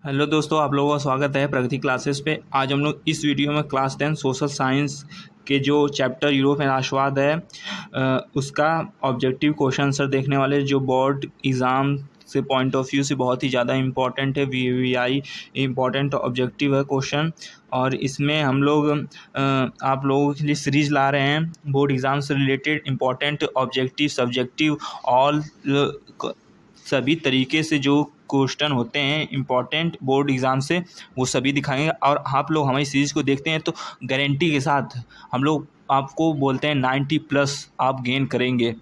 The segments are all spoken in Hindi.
हेलो दोस्तों, आप लोगों का स्वागत है प्रगति क्लासेस पे। आज हम लोग इस वीडियो में क्लास 10 सोशल साइंस के जो चैप्टर यूरोप में राष्ट्रवाद है उसका ऑब्जेक्टिव क्वेश्चन आंसर देखने वाले, जो बोर्ड एग्ज़ाम से पॉइंट ऑफ व्यू से बहुत ही ज़्यादा इम्पॉर्टेंट है। वीवीआई इम्पॉर्टेंट ऑब्जेक्टिव है क्वेश्चन, और इसमें हम लोग आप लोगों के लिए सीरीज ला रहे हैं बोर्ड एग्ज़ाम से related important objective subjective all सभी तरीके से जो क्वेश्चन होते हैं इम्पॉर्टेंट बोर्ड एग्ज़ाम से, वो सभी दिखाएंगे। और आप लोग हमारी सीरीज़ को देखते हैं तो गारंटी के साथ हम लोग आपको बोलते हैं 90+ आप गेन करेंगे।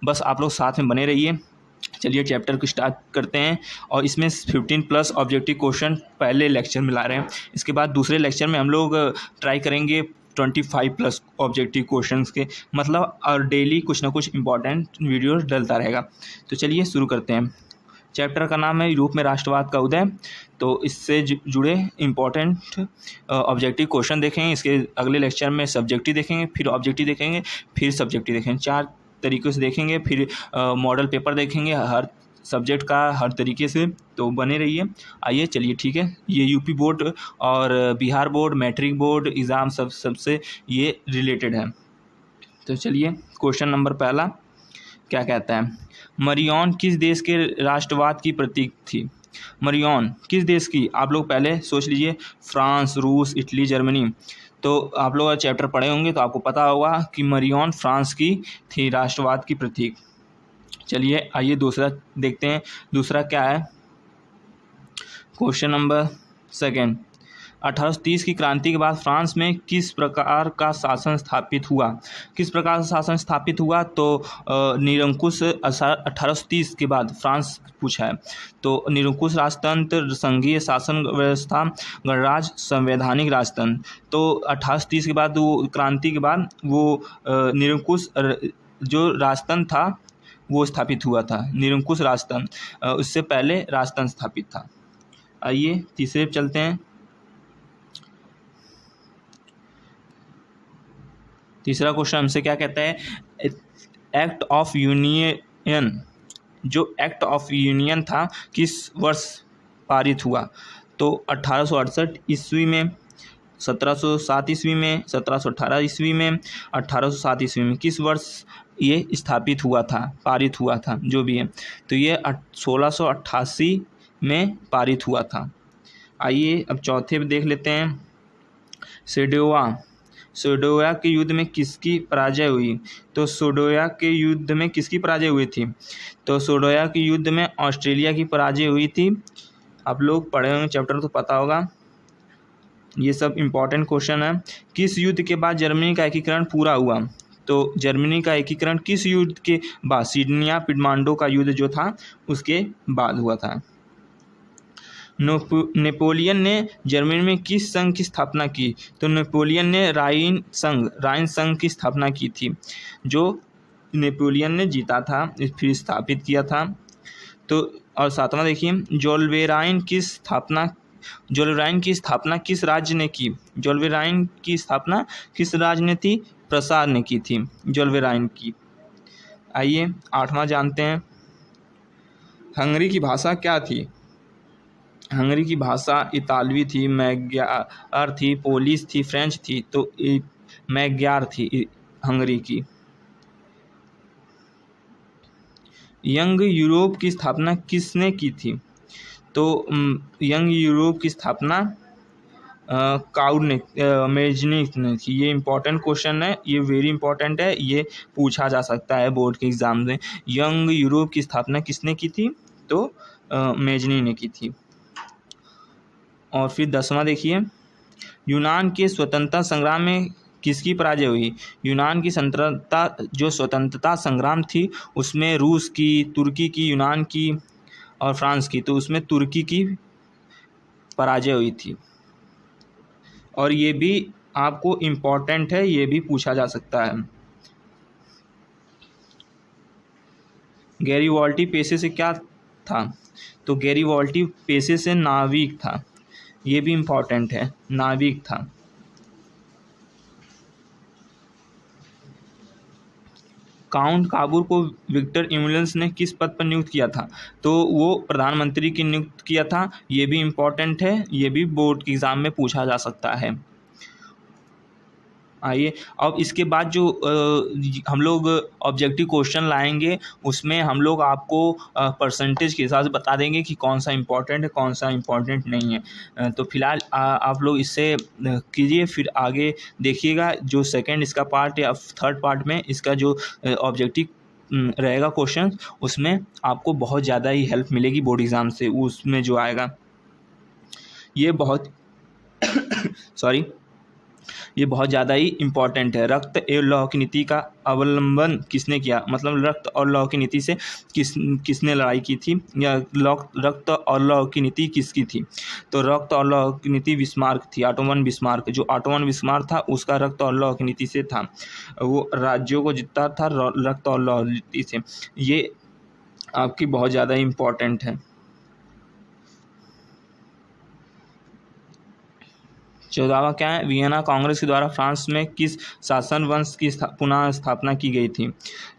बस आप लोग साथ में बने रहिए। चलिए चैप्टर को स्टार्ट करते हैं। और इसमें 15+ ऑब्जेक्टिव क्वेश्चन पहले लेक्चर में ला रहे हैं। इसके बाद दूसरे लेक्चर में हम लोग ट्राई करेंगे 25+ ऑब्जेक्टिव क्वेश्चंस के, मतलब और डेली कुछ ना कुछ इंपॉर्टेंट वीडियो डलता रहेगा। तो चलिए शुरू करते हैं। चैप्टर का नाम है यूरोप में राष्ट्रवाद का उदय। तो इससे जुड़े इम्पोर्टेंट ऑब्जेक्टिव क्वेश्चन देखेंगे। इसके अगले लेक्चर में सब्जेक्टिव देखेंगे, फिर ऑब्जेक्टिव देखेंगे, फिर सब्जेक्टिव देखेंगे। 4 तरीक़ों से देखेंगे। फिर मॉडल पेपर देखेंगे हर सब्जेक्ट का हर तरीके से। तो बने रहिए। आइए चलिए ठीक है। ये यूपी बोर्ड और Bihar board, matric board exam सबसे ये रिलेटेड है। तो चलिए क्वेश्चन नंबर पहला क्या कहता है। मरियॉन किस देश के राष्ट्रवाद की प्रतीक थी? मरियॉन किस देश की? आप लोग पहले सोच लीजिए। फ्रांस, रूस, इटली, जर्मनी। तो आप लोग चैप्टर पढ़े होंगे तो आपको पता होगा कि मरियॉन फ्रांस की थी राष्ट्रवाद की प्रतीक। चलिए आइए दूसरा देखते हैं। दूसरा क्या है, क्वेश्चन नंबर सेकेंड। 1830 की क्रांति के बाद फ्रांस में किस प्रकार का शासन स्थापित हुआ? किस प्रकार से शासन स्थापित हुआ? तो निरंकुश 1830 के बाद फ्रांस पूछा है। तो निरंकुश राजतंत्र, संघीय शासन व्यवस्था, गणराज्य, संवैधानिक राजतंत्र। तो 1830 के बाद वो क्रांति के बाद वो निरंकुश जो राजतंत्र था वो स्थापित हुआ था। निरंकुश राजतंत्र, उससे पहले राजतंत्र स्थापित था। आइए तीसरे पे चलते हैं। तीसरा क्वेश्चन हमसे क्या कहता है, एक्ट ऑफ यूनियन, जो एक्ट ऑफ यूनियन था किस वर्ष पारित हुआ? तो 1868 ईस्वी में, 1707 ईस्वी में, 1718 ईस्वी में, 1807 ईस्वी में। किस वर्ष ये स्थापित हुआ था, पारित हुआ था, जो भी है। तो ये 1688 में पारित हुआ था। आइए अब चौथे पे देख लेते हैं। सोडोया के युद्ध में किसकी पराजय हुई? तो सोडोया के युद्ध में किसकी पराजय हुई थी? तो सोडोया के युद्ध में ऑस्ट्रेलिया की पराजय हुई थी। आप लोग पढ़े होंगे चैप्टर तो पता होगा। ये सब इम्पोर्टेंट क्वेश्चन है। किस युद्ध के बाद जर्मनी का एकीकरण पूरा हुआ? तो जर्मनी का एकीकरण किस युद्ध के बाद? सिडनिया पिडमांडो का युद्ध जो था उसके बाद हुआ था। नेपोलियन ने जर्मनी में किस संघ की स्थापना की? तो नेपोलियन ने राइन संघ की स्थापना की थी, जो नेपोलियन ने जीता था, फिर स्थापित किया था। तो और सातवां देखिए, जोल्वेराइन की स्थापना किस राज्य ने की? जोल्वेराइन की स्थापना किस राज्य ने थी? प्रसार ने की थी जोल्वेराइन की। आइए आठवां जानते हैं। हंगरी की भाषा क्या थी? हंगरी की भाषा इतालवी थी, मैग्यार थी, पोलिश थी, फ्रेंच थी। तो मैग्यार थी हंगरी की। यंग यूरोप की स्थापना किसने की थी? तो यंग यूरोप की स्थापना मेजनिक ने की। ये इम्पोर्टेंट क्वेश्चन है, ये वेरी इंपॉर्टेंट है, ये पूछा जा सकता है बोर्ड के एग्जाम में। यंग यूरोप की स्थापना किसने की थी? तो मेजनी ने की थी। और फिर 10वां देखिए, यूनान के स्वतंत्रता संग्राम में किसकी पराजय हुई? यूनान की स्वतंत्रता संग्राम थी, उसमें रूस की, तुर्की की, यूनान की और फ्रांस की। तो उसमें तुर्की की पराजय हुई थी। और ये भी आपको इम्पोर्टेंट है, ये भी पूछा जा सकता है। गैरीवॉल्टी पेशे से क्या था? तो गैरीवॉल्टी पेशे से नाविक था। ये भी इम्पोर्टेंट है, नाविक था। काउंट काबूर को विक्टर एमुलेंस ने किस पद पर नियुक्त किया था? तो वो प्रधानमंत्री की नियुक्त किया था। ये भी इम्पोर्टेंट है, ये भी बोर्ड के एग्ज़ाम में पूछा जा सकता है। आइए अब इसके बाद जो हम लोग ऑब्जेक्टिव क्वेश्चन लाएंगे, उसमें हम लोग आपको परसेंटेज के हिसाब से बता देंगे कि कौन सा इम्पोर्टेंट है, कौन सा इम्पोर्टेंट नहीं है। तो फिलहाल आप लोग इससे कीजिए, फिर आगे देखिएगा जो सेकंड इसका पार्ट या थर्ड पार्ट में इसका जो ऑब्जेक्टिव रहेगा क्वेश्चन, उसमें आपको बहुत ज़्यादा ही हेल्प मिलेगी बोर्ड एग्ज़ाम से। उसमें जो आएगा ये बहुत सॉरी ये बहुत ज़्यादा ही इम्पॉर्टेंट है। रक्त एवं लौह की नीति का अवलंबन किसने किया? मतलब रक्त और लौह की नीति से किसने लड़ाई की थी, या रक्त और लौह की नीति किसकी थी? तो रक्त और लौह की नीति बिस्मार्क थी, ऑटोमन बिस्मार्क। जो ऑटोमन बिस्मार्क था उसका रक्त और लौह की नीति से था, वो राज्यों को जीतता था रक्त और लौह नीति से। ये आपकी बहुत ज़्यादा इम्पॉर्टेंट है। 14वां क्या है? वियना कांग्रेस के द्वारा फ्रांस में किस शासन वंश की पुनः स्थापना की गई थी?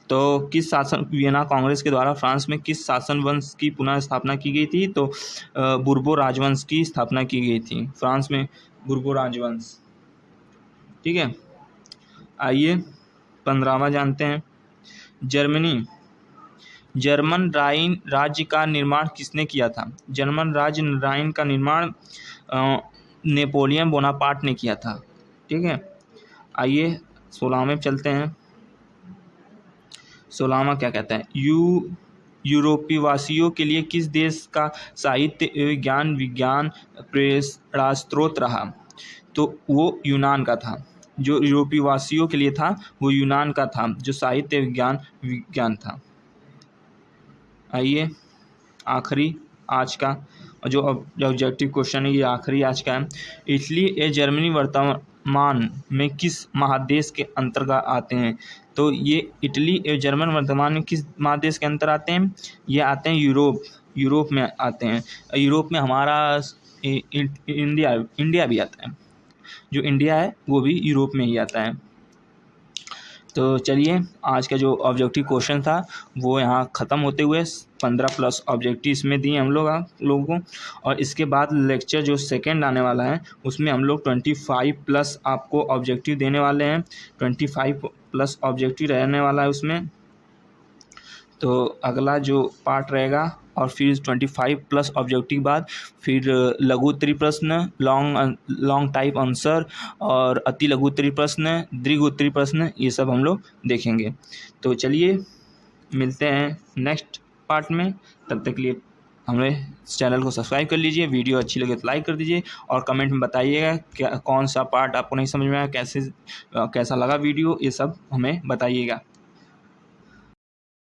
तो किस शासन वियना कांग्रेस के द्वारा फ्रांस में किस शासन वंश की पुनः स्थापना की गई थी? तो बुर्बो राजवंश की स्थापना की गई थी फ्रांस में, बुर्बो राजवंश। ठीक है, आइए 15वां जानते हैं। जर्मन राइन राज्य का निर्माण किसने किया था? जर्मन राज्य राइन का निर्माण नेपोलियन बोनापार्ट ने किया था। ठीक है, आइए 16वें चलते हैं। 16वां क्या कहता है? यूरोपीय वासियों के लिए किस देश का साहित्य विज्ञान प्रेरणा स्रोत रहा? तो वो यूनान का था। जो यूरोपीय वासियों के लिए था वो यूनान का था, जो साहित्य विज्ञान था। आइए आखिरी आज का जो ऑब्जेक्टिव क्वेश्चन है, ये आखिरी आज का है। इटली या जर्मनी वर्तमान में किस महादेश के अंतर्गत आते हैं? तो ये इटली और जर्मन वर्तमान में किस महादेश के अंतर आते हैं? ये आते हैं यूरोप में आते हैं। यूरोप में हमारा इंडिया भी आता है। जो इंडिया है वो भी यूरोप में ही आता है। तो चलिए आज का जो ऑब्जेक्टिव क्वेश्चन था वो यहाँ ख़त्म होते हुए 15+ ऑब्जेक्टिव इसमें दिए हम लोगों को। और इसके बाद लेक्चर जो सेकंड आने वाला है उसमें हम लोग 25+ आपको ऑब्जेक्टिव देने वाले हैं। 25+ ऑब्जेक्टिव रहने वाला है उसमें। तो अगला जो पार्ट रहेगा और फिर 25+ ऑब्जेक्टिव बाद फिर लघु उत्तरीय प्रश्न, लॉन्ग टाइप आंसर और अति लघु उत्तरीय प्रश्न, दीर्घ उत्तरीय प्रश्न, ये सब हम लोग देखेंगे। तो चलिए मिलते हैं नेक्स्ट पार्ट में। तब तक के लिए हमें चैनल को सब्सक्राइब कर लीजिए, वीडियो अच्छी लगे तो लाइक कर दीजिए और कमेंट में बताइएगा क्या कौन सा पार्ट आपको नहीं समझ में आया, कैसा लगा वीडियो, ये सब हमें बताइएगा।